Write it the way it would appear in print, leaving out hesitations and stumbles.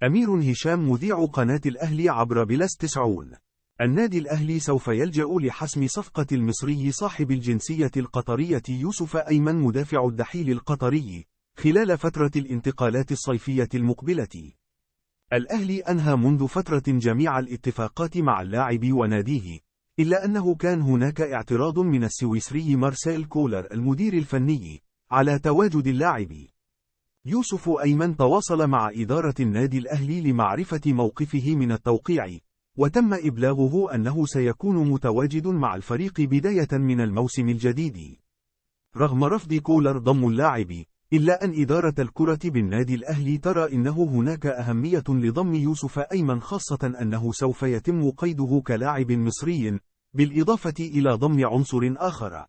أمير هشام مذيع قناة الأهلي عبر بلس 90. النادي الأهلي سوف يلجأ لحسم صفقة المصري صاحب الجنسية القطرية يوسف أيمن مدافع الدحيل القطري خلال فترة الانتقالات الصيفية المقبلة. الأهلي أنهى منذ فترة جميع الاتفاقات مع اللاعب وناديه، إلا أنه كان هناك اعتراض من السويسري مارسيل كولر المدير الفني على تواجد اللاعب. يوسف أيمن تواصل مع إدارة النادي الأهلي لمعرفة موقفه من التوقيع، وتم إبلاغه أنه سيكون متواجد مع الفريق بداية من الموسم الجديد. رغم رفض كولر ضم اللاعب، إلا أن إدارة الكرة بالنادي الأهلي ترى إنه هناك أهمية لضم يوسف أيمن، خاصة أنه سوف يتم قيده كلاعب مصري، بالإضافة إلى ضم عنصر آخر.